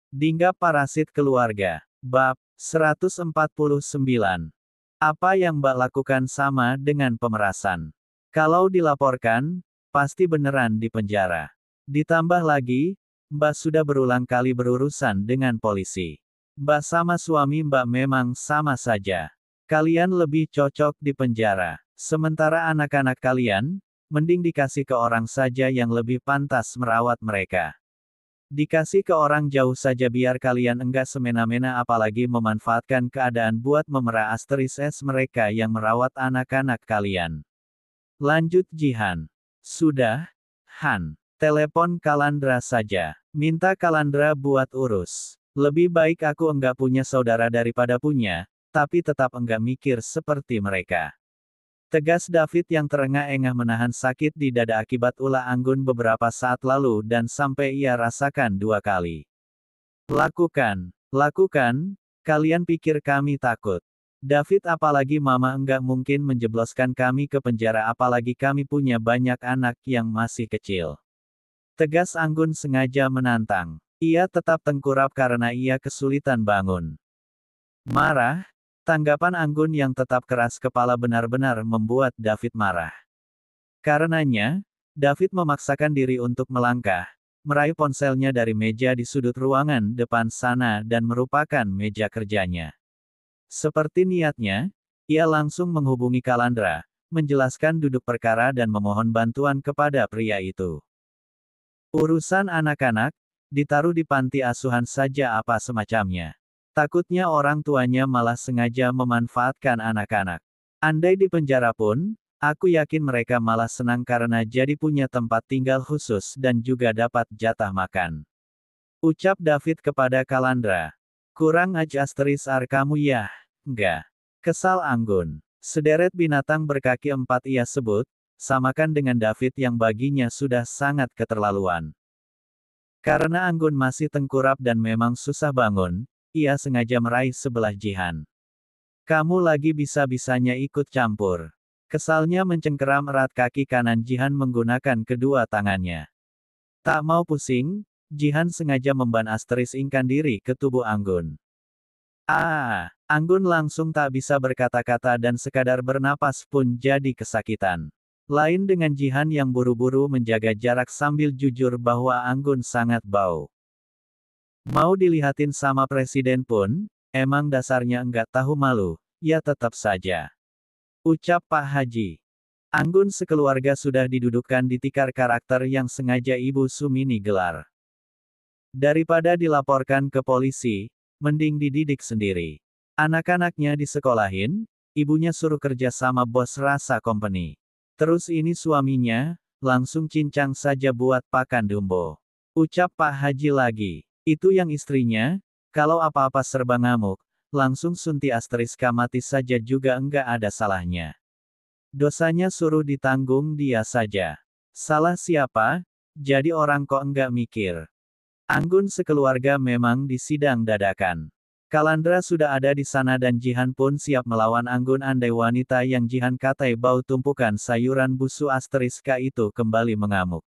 Dinggap parasit keluarga. Bab 149. Apa yang Mbak lakukan sama dengan pemerasan? Kalau dilaporkan, pasti beneran di penjara. Ditambah lagi, Mbak sudah berulang kali berurusan dengan polisi. Mbak sama suami Mbak memang sama saja. Kalian lebih cocok di penjara. Sementara anak-anak kalian, mending dikasih ke orang saja yang lebih pantas merawat mereka. Dikasih ke orang jauh saja biar kalian enggak semena-mena apalagi memanfaatkan keadaan buat memerah asteris mereka yang merawat anak-anak kalian. Lanjut Jihan. Sudah, Han. Telepon Kalandra saja. Minta Kalandra buat urus. Lebih baik aku enggak punya saudara daripada punya, tapi tetap enggak mikir seperti mereka. Tegas David yang terengah-engah menahan sakit di dada akibat ulah anggun beberapa saat lalu dan sampai ia rasakan 2 kali. Lakukan, lakukan, kalian pikir kami takut. David apalagi mama enggak mungkin menjebloskan kami ke penjara apalagi kami punya banyak anak yang masih kecil. Tegas Anggun sengaja menantang. Ia tetap tengkurap karena ia kesulitan bangun. Marah? Tanggapan Anggun yang tetap keras kepala benar-benar membuat David marah. Karenanya, David memaksakan diri untuk melangkah, meraih ponselnya dari meja di sudut ruangan depan sana dan merupakan meja kerjanya. Seperti niatnya, ia langsung menghubungi Kalandra, menjelaskan duduk perkara dan memohon bantuan kepada pria itu. Urusan anak-anak, ditaruh di panti asuhan saja apa semacamnya. Takutnya orang tuanya malah sengaja memanfaatkan anak-anak. Andai di penjara pun, aku yakin mereka malah senang karena jadi punya tempat tinggal khusus dan juga dapat jatah makan. Ucap David kepada Kalandra. Kurang asteris kamu ya, enggak. Kesal Anggun. Sederet binatang berkaki 4 ia sebut, samakan dengan David yang baginya sudah sangat keterlaluan. Karena Anggun masih tengkurap dan memang susah bangun, ia sengaja meraih sebelah Jihan. Kamu lagi bisa-bisanya ikut campur. Kesalnya mencengkeram erat kaki kanan Jihan menggunakan kedua tangannya. Tak mau pusing, Jihan sengaja memban asterisingkan diri ke tubuh Anggun. Anggun langsung tak bisa berkata-kata dan sekadar bernapas pun jadi kesakitan. Lain dengan Jihan yang buru-buru menjaga jarak sambil jujur bahwa Anggun sangat bau. Mau dilihatin sama presiden pun, emang dasarnya enggak tahu malu, ya tetap saja. Ucap Pak Haji. Anggun sekeluarga sudah didudukkan di tikar karakter yang sengaja Ibu Sumini gelar. Daripada dilaporkan ke polisi, mending dididik sendiri. Anak-anaknya disekolahin, ibunya suruh kerja sama bos rasa company. Terus ini suaminya, langsung cincang saja buat pakan dumbo. Ucap Pak Haji lagi. Itu yang istrinya, kalau apa-apa serba ngamuk, langsung sunti asteriska mati saja juga enggak ada salahnya. Dosanya suruh ditanggung dia saja. Salah siapa? Jadi orang kok enggak mikir. Anggun sekeluarga memang disidang dadakan. Kalandra sudah ada di sana dan Jihan pun siap melawan Anggun andai wanita yang Jihan katai bau tumpukan sayuran busu asteriska itu kembali mengamuk.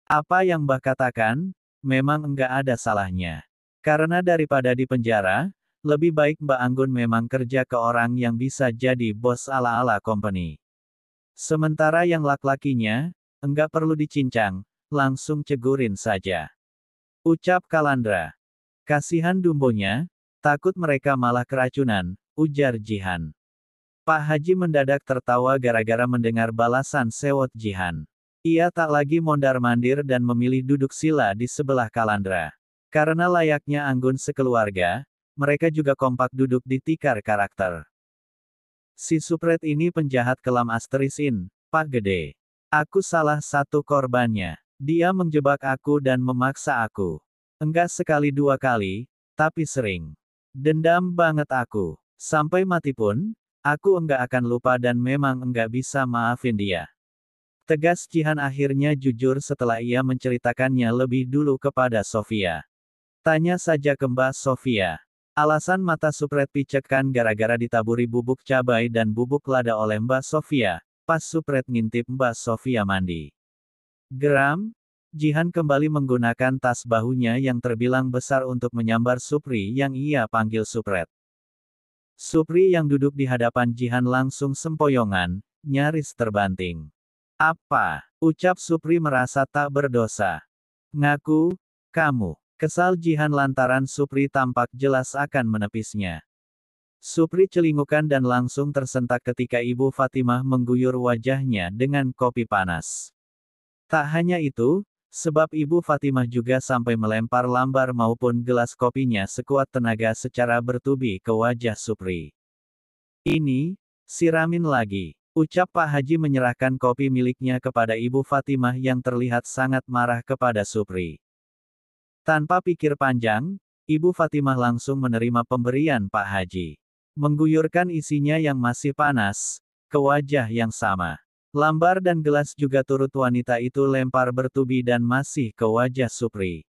Apa yang Mbah katakan? Memang enggak ada salahnya. Karena daripada di penjara, lebih baik Mbak Anggun memang kerja ke orang yang bisa jadi bos ala-ala company. Sementara yang lak-lakinya, enggak perlu dicincang, langsung cegurin saja. Ucap Kalandra. Kasihan dumbonya, takut mereka malah keracunan, ujar Jihan. Pak Haji mendadak tertawa gara-gara mendengar balasan sewot Jihan. Ia tak lagi mondar-mandir dan memilih duduk sila di sebelah Kalandra. Karena layaknya Anggun sekeluarga, mereka juga kompak duduk di tikar karakter. Si Supret ini penjahat kelam asterisin, Pak Gede. Aku salah satu korbannya. Dia menjebak aku dan memaksa aku. Enggak sekali 2 kali, tapi sering. Dendam banget aku. Sampai mati pun, aku enggak akan lupa dan memang enggak bisa maafin dia. Tegas Jihan akhirnya jujur setelah ia menceritakannya lebih dulu kepada Sofia. Tanya saja ke Mbak Sofia. Alasan mata Supret picek kan gara-gara ditaburi bubuk cabai dan bubuk lada oleh Mbak Sofia, pas Supret ngintip Mbak Sofia mandi. Geram? Jihan kembali menggunakan tas bahunya yang terbilang besar untuk menyambar Supri yang ia panggil Supret. Supri yang duduk di hadapan Jihan langsung sempoyongan, nyaris terbanting. Apa? Ucap Supri merasa tak berdosa. Ngaku, kamu. Kesal Jihan lantaran Supri tampak jelas akan menepisnya. Supri celingukan dan langsung tersentak ketika Ibu Fatimah mengguyur wajahnya dengan kopi panas. Tak hanya itu, sebab Ibu Fatimah juga sampai melempar lambar maupun gelas kopinya sekuat tenaga secara bertubi ke wajah Supri. Ini, siramin lagi. Ucap Pak Haji menyerahkan kopi miliknya kepada Ibu Fatimah yang terlihat sangat marah kepada Supri. Tanpa pikir panjang, Ibu Fatimah langsung menerima pemberian Pak Haji. Mengguyurkan isinya yang masih panas, ke wajah yang sama. Lambar dan gelas juga turut wanita itu lempar bertubi dan masih ke wajah Supri.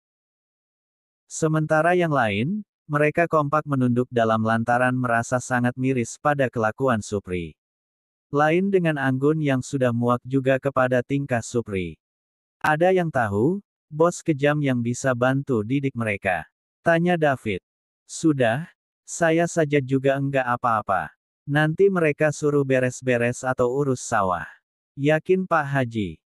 Sementara yang lain, mereka kompak menunduk dalam lantaran merasa sangat miris pada kelakuan Supri. Lain dengan Anggun yang sudah muak juga kepada tingkah Supri. Ada yang tahu, bos kejam yang bisa bantu didik mereka? Tanya David. Sudah, saya saja juga enggak apa-apa. Nanti mereka suruh beres-beres atau urus sawah. Yakin Pak Haji?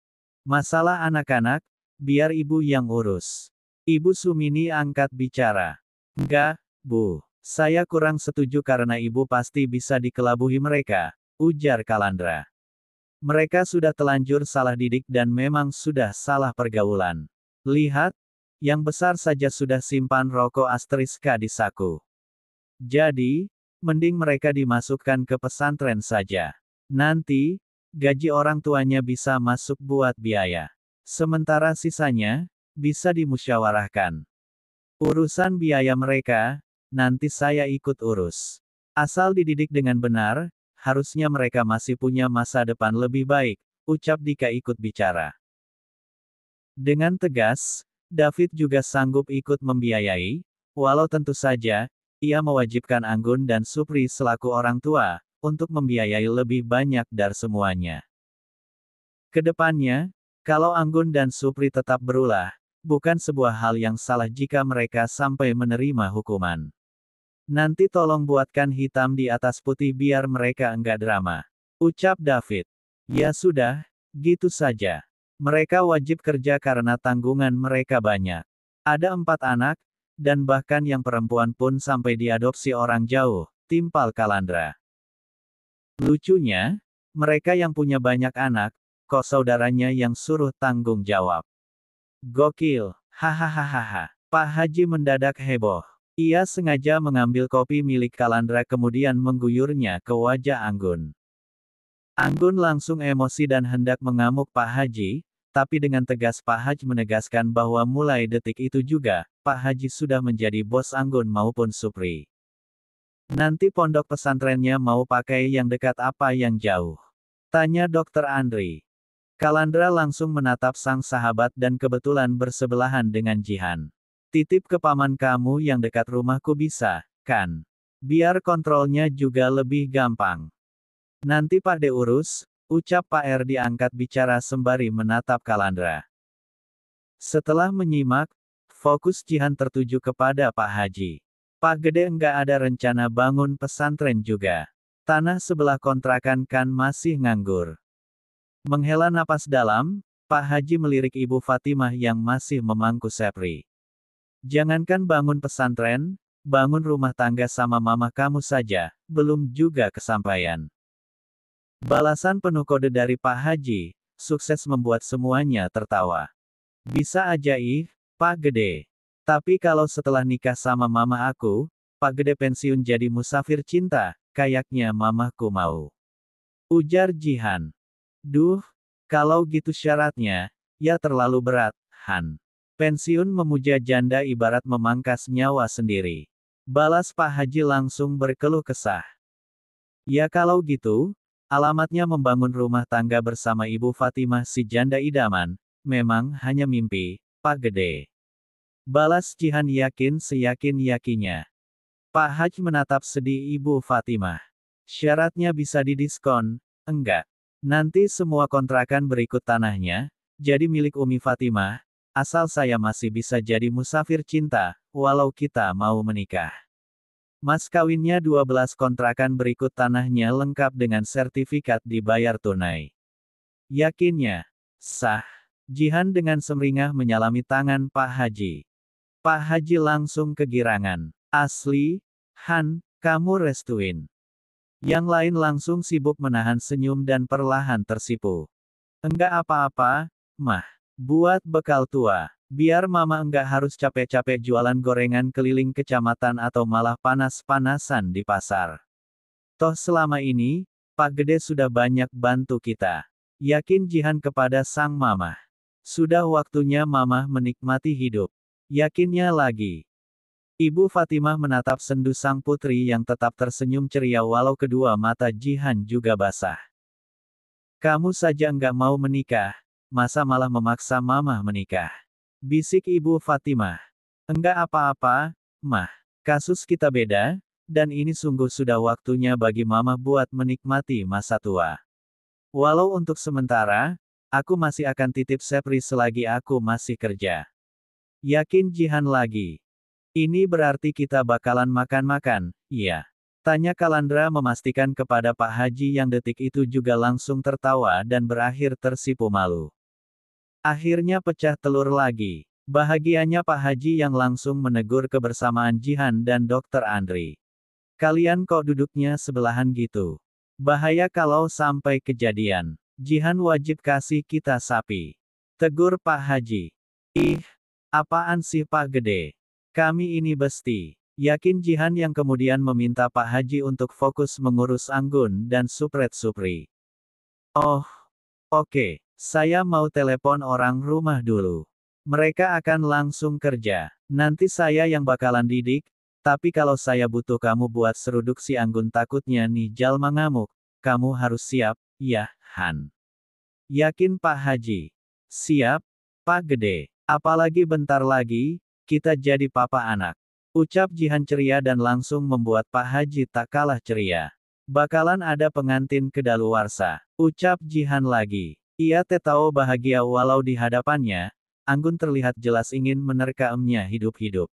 Masalah anak-anak, biar ibu yang urus. Ibu Sumini angkat bicara. Enggak, Bu. Saya kurang setuju karena ibu pasti bisa dikelabuhi mereka, ujar Kalandra. Mereka sudah telanjur salah didik dan memang sudah salah pergaulan. Lihat, yang besar saja sudah simpan rokok asteriska di saku. Jadi, mending mereka dimasukkan ke pesantren saja. Nanti, gaji orang tuanya bisa masuk buat biaya. Sementara sisanya, bisa dimusyawarahkan. Urusan biaya mereka, nanti saya ikut urus. Asal dididik dengan benar, harusnya mereka masih punya masa depan lebih baik, ucap Dika ikut bicara. Dengan tegas, David juga sanggup ikut membiayai, walau tentu saja, ia mewajibkan Anggun dan Supri selaku orang tua, untuk membiayai lebih banyak dari semuanya. Kedepannya, kalau Anggun dan Supri tetap berulah, bukan sebuah hal yang salah jika mereka sampai menerima hukuman. Nanti tolong buatkan hitam di atas putih biar mereka enggak drama. Ucap David. Ya sudah, gitu saja. Mereka wajib kerja karena tanggungan mereka banyak. Ada 4 anak, dan bahkan yang perempuan pun sampai diadopsi orang jauh, timpal Kalandra. Lucunya, mereka yang punya banyak anak, kok saudaranya yang suruh tanggung jawab. Gokil, hahaha. Pak Haji mendadak heboh. Ia sengaja mengambil kopi milik Kalandra kemudian mengguyurnya ke wajah Anggun. Anggun langsung emosi dan hendak mengamuk Pak Haji, tapi dengan tegas Pak Haji menegaskan bahwa mulai detik itu juga, Pak Haji sudah menjadi bos Anggun maupun Supri. Nanti pondok pesantrennya mau pakai yang dekat apa yang jauh? Tanya Dr. Andri. Kalandra langsung menatap sang sahabat dan kebetulan bersebelahan dengan Jihan. Titip ke paman kamu yang dekat rumahku bisa, kan? Biar kontrolnya juga lebih gampang. Nanti Pak De urus, ucap Pak Erdi angkat bicara sembari menatap Kalandra. Setelah menyimak, fokus Jihan tertuju kepada Pak Haji. Pak Gede enggak ada rencana bangun pesantren juga. Tanah sebelah kontrakan kan masih nganggur. Menghela napas dalam, Pak Haji melirik Ibu Fatimah yang masih memangku Sepri. Jangankan bangun pesantren, bangun rumah tangga sama mama kamu saja, belum juga kesampaian. Balasan penuh kode dari Pak Haji, sukses membuat semuanya tertawa. Bisa aja Pak Gede. Tapi kalau setelah nikah sama mama aku, Pak Gede pensiun jadi musafir cinta, kayaknya mamaku mau. Ujar Jihan. Duh, kalau gitu syaratnya, ya terlalu berat, Han. Pensiun memuja janda ibarat memangkas nyawa sendiri. Balas Pak Haji langsung berkeluh kesah. Ya kalau gitu, alamatnya membangun rumah tangga bersama Ibu Fatimah si janda idaman, memang hanya mimpi, Pak Gede. Balas Jihan yakin seyakin-yakinnya. Pak Haji menatap sedih Ibu Fatimah. Syaratnya bisa didiskon, enggak. Nanti semua kontrakan berikut tanahnya, jadi milik Umi Fatimah, asal saya masih bisa jadi musafir cinta, walau kita mau menikah. Mas kawinnya 12 kontrakan berikut tanahnya lengkap dengan sertifikat dibayar tunai. Yakinnya. Sah. Jihan dengan semringah menyalami tangan Pak Haji. Pak Haji langsung kegirangan. Asli, Han, kamu restuin. Yang lain langsung sibuk menahan senyum dan perlahan tersipu. Enggak apa-apa, Mah. Buat bekal tua. Biar mama enggak harus capek-capek jualan gorengan keliling kecamatan atau malah panas-panasan di pasar. Toh selama ini, Pak Gede sudah banyak bantu kita. Yakin Jihan kepada sang mama. Sudah waktunya mama menikmati hidup. Yakinnya lagi. Ibu Fatimah menatap sendu sang putri yang tetap tersenyum ceria walau kedua mata Jihan juga basah. Kamu saja enggak mau menikah, masa malah memaksa mama menikah? Bisik Ibu Fatimah. Enggak apa-apa, Mah. Kasus kita beda, dan ini sungguh sudah waktunya bagi mama buat menikmati masa tua. Walau untuk sementara, aku masih akan titip Sepri selagi aku masih kerja. Yakin Jihan lagi. Ini berarti kita bakalan makan-makan, iya. Tanya Kalandra memastikan kepada Pak Haji yang detik itu juga langsung tertawa dan berakhir tersipu malu. Akhirnya pecah telur lagi. Bahagianya Pak Haji yang langsung menegur kebersamaan Jihan dan Dr. Andri. Kalian kok duduknya sebelahan gitu? Bahaya kalau sampai kejadian. Jihan wajib kasih kita sapi. Tegur Pak Haji. Ih, apaan sih Pak Gede? Kami ini besti. Yakin Jihan yang kemudian meminta Pak Haji untuk fokus mengurus Anggun dan Supret Supri. Oh, oke. Saya mau telepon orang rumah dulu. Mereka akan langsung kerja. Nanti saya yang bakalan didik, tapi kalau saya butuh kamu buat seruduk si Anggun takutnya nih jalma ngamuk, kamu harus siap, ya, Han. Yakin Pak Haji? Siap, Pak Gede. Apalagi bentar lagi, kita jadi papa anak. Ucap Jihan ceria dan langsung membuat Pak Haji tak kalah ceria. Bakalan ada pengantin kedaluarsa. Ucap Jihan lagi. Ia tahu bahagia walau di hadapannya, Anggun terlihat jelas ingin menerkamnya hidup-hidup.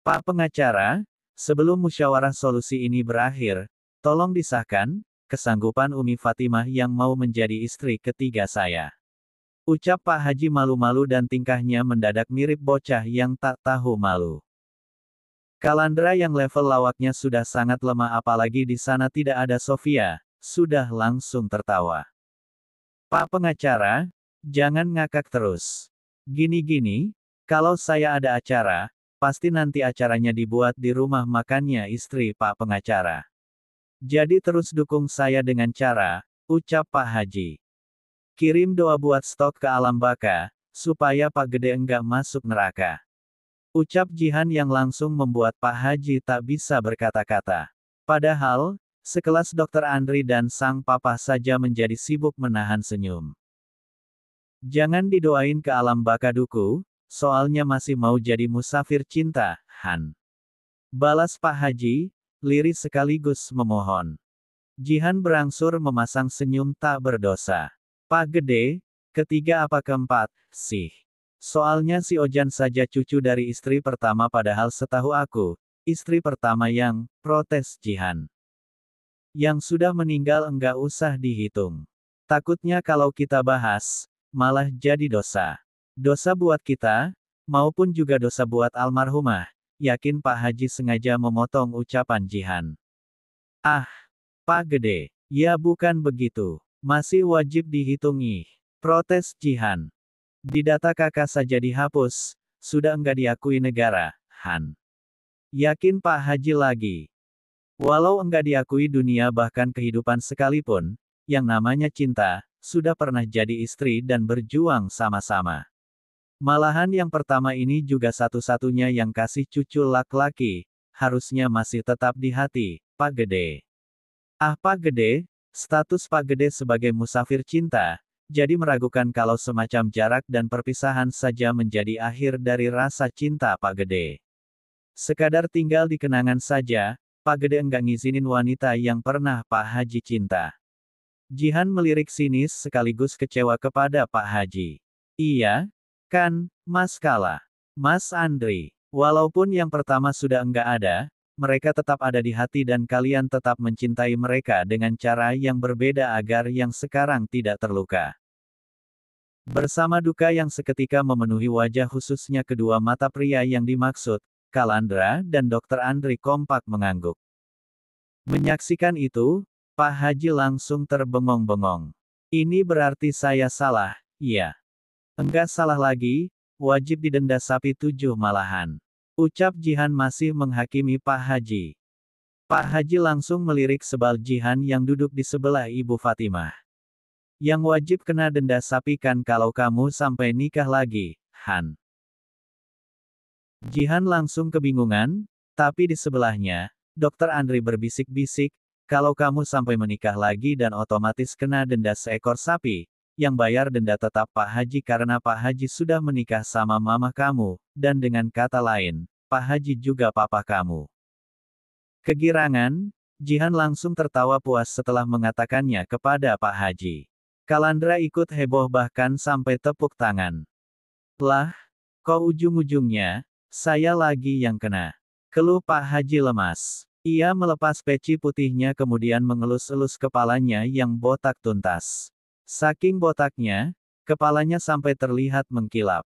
Pak pengacara, sebelum musyawarah solusi ini berakhir, tolong disahkan, kesanggupan Umi Fatimah yang mau menjadi istri ketiga saya. Ucap Pak Haji malu-malu dan tingkahnya mendadak mirip bocah yang tak tahu malu. Kalandra yang level lawaknya sudah sangat lemah apalagi di sana tidak ada Sofia, sudah langsung tertawa. Pak pengacara, jangan ngakak terus. Gini-gini, kalau saya ada acara, pasti nanti acaranya dibuat di rumah makannya istri Pak pengacara. Jadi terus dukung saya dengan cara, ucap Pak Haji. Kirim doa buat stok ke alam baka, supaya Pak Gede enggak masuk neraka. Ucap Jihan yang langsung membuat Pak Haji tak bisa berkata-kata. Padahal, sekelas Dr. Andri dan sang papa saja menjadi sibuk menahan senyum. Jangan didoain ke alam baka duku, soalnya masih mau jadi musafir cinta, Han. Balas Pak Haji, lirih sekaligus memohon. Jihan berangsur memasang senyum tak berdosa. Pak Gede, ketiga apa keempat, sih. Soalnya si Ojan saja cucu dari istri pertama padahal setahu aku, istri pertama yang, protes Jihan. Yang sudah meninggal enggak usah dihitung. Takutnya kalau kita bahas, malah jadi dosa. Dosa buat kita, maupun juga dosa buat almarhumah, yakin Pak Haji sengaja memotong ucapan Jihan. Ah, Pak Gede, ya bukan begitu. Masih wajib dihitung ih. Protes Jihan. Di data kakak saja dihapus, sudah enggak diakui negara, Han. Yakin Pak Haji lagi. Walau enggak diakui dunia bahkan kehidupan sekalipun, yang namanya cinta, sudah pernah jadi istri dan berjuang sama-sama. Malahan yang pertama ini juga satu-satunya yang kasih cucu laki-laki, harusnya masih tetap di hati, Pak Gede. Ah Pak Gede, status Pak Gede sebagai musafir cinta, jadi meragukan kalau semacam jarak dan perpisahan saja menjadi akhir dari rasa cinta Pak Gede. Sekadar tinggal di kenangan saja, Pak Gede enggak ngizinin wanita yang pernah Pak Haji cinta. Jihan melirik sinis sekaligus kecewa kepada Pak Haji. Iya, Kan, Mas kalah. Mas Andri. Walaupun yang pertama sudah enggak ada, mereka tetap ada di hati dan kalian tetap mencintai mereka dengan cara yang berbeda agar yang sekarang tidak terluka. Bersama duka yang seketika memenuhi wajah khususnya kedua mata pria yang dimaksud, Kalandra dan Dr. Andri kompak mengangguk. Menyaksikan itu, Pak Haji langsung terbengong-bengong. Ini berarti saya salah, iya. Enggak salah lagi, wajib didenda sapi 7 malahan. Ucap Jihan masih menghakimi Pak Haji. Pak Haji langsung melirik sebal Jihan yang duduk di sebelah Ibu Fatimah. Yang wajib kena denda sapi kan kalau kamu sampai nikah lagi, Han. Jihan langsung kebingungan, tapi di sebelahnya, Dr. Andri berbisik-bisik, kalau kamu sampai menikah lagi dan otomatis kena denda seekor sapi, yang bayar denda tetap Pak Haji karena Pak Haji sudah menikah sama mama kamu, dan dengan kata lain, Pak Haji juga papa kamu. Kegirangan, Jihan langsung tertawa puas setelah mengatakannya kepada Pak Haji. Kalandra ikut heboh bahkan sampai tepuk tangan. Lah, kok ujung-ujungnya, saya lagi yang kena. Keluh Pak Haji lemas. Ia melepas peci putihnya kemudian mengelus-elus kepalanya yang botak tuntas. Saking botaknya, kepalanya sampai terlihat mengkilap.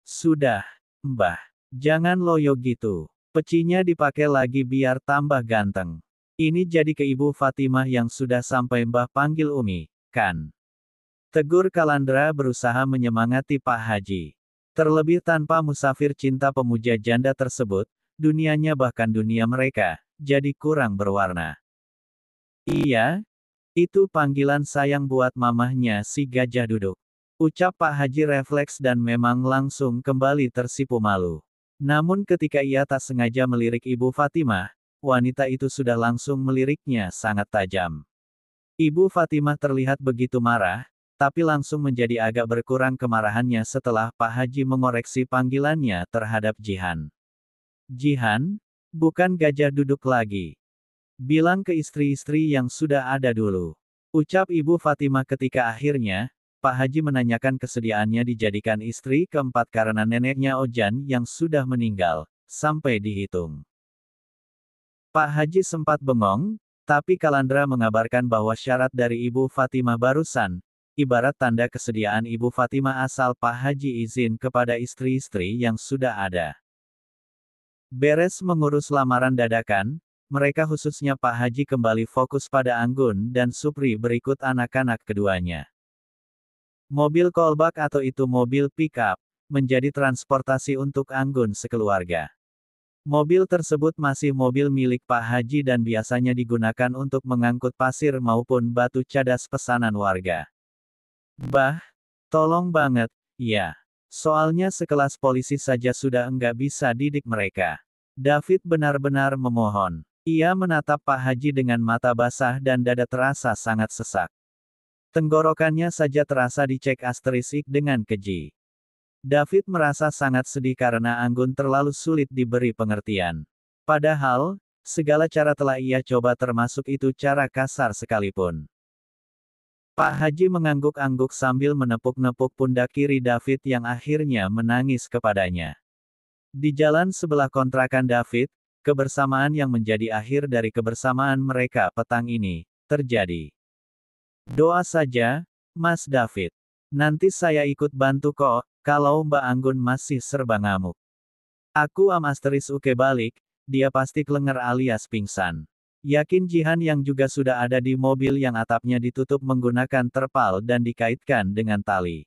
Sudah, Mbah. Jangan loyo gitu. Pecinya dipakai lagi biar tambah ganteng. Ini jadi ke Ibu Fatimah yang sudah sampai Mbah panggil Umi, kan? Tegur Kalandra berusaha menyemangati Pak Haji. Terlebih tanpa musafir cinta pemuja janda tersebut, dunianya bahkan dunia mereka, jadi kurang berwarna. Iya, itu panggilan sayang buat mamahnya si gajah duduk. Ucap Pak Haji refleks dan memang langsung kembali tersipu malu. Namun ketika ia tak sengaja melirik Ibu Fatimah, wanita itu sudah langsung meliriknya sangat tajam. Ibu Fatimah terlihat begitu marah, tapi langsung menjadi agak berkurang kemarahannya setelah Pak Haji mengoreksi panggilannya terhadap Jihan. Jihan, bukan gajah duduk lagi. Bilang ke istri-istri yang sudah ada dulu. Ucap Ibu Fatimah ketika akhirnya, Pak Haji menanyakan kesediaannya dijadikan istri keempat karena neneknya Ojan yang sudah meninggal, sampai dihitung. Pak Haji sempat bengong, tapi Kalandra mengabarkan bahwa syarat dari Ibu Fatimah barusan, ibarat tanda kesediaan Ibu Fatimah asal Pak Haji izin kepada istri-istri yang sudah ada. Beres mengurus lamaran dadakan, mereka khususnya Pak Haji kembali fokus pada Anggun dan Supri berikut anak-anak keduanya. Mobil kolbak atau itu mobil pick-up, menjadi transportasi untuk Anggun sekeluarga. Mobil tersebut masih mobil milik Pak Haji dan biasanya digunakan untuk mengangkut pasir maupun batu cadas pesanan warga. Bah, tolong banget, ya. Soalnya sekelas polisi saja sudah enggak bisa didik mereka. David benar-benar memohon. Ia menatap Pak Haji dengan mata basah dan dada terasa sangat sesak. Tenggorokannya saja terasa dicek asterisik dengan keji. David merasa sangat sedih karena Anggun terlalu sulit diberi pengertian. Padahal, segala cara telah ia coba termasuk itu cara kasar sekalipun. Pak Haji mengangguk-angguk sambil menepuk-nepuk pundak kiri David yang akhirnya menangis kepadanya. Di jalan sebelah kontrakan David, kebersamaan yang menjadi akhir dari kebersamaan mereka petang ini, terjadi. Doa saja, Mas David. Nanti saya ikut bantu kok, kalau Mbak Anggun masih serba ngamuk. Aku asteris uke balik, dia pasti kelenger alias pingsan. Yakin Jihan yang juga sudah ada di mobil yang atapnya ditutup menggunakan terpal dan dikaitkan dengan tali.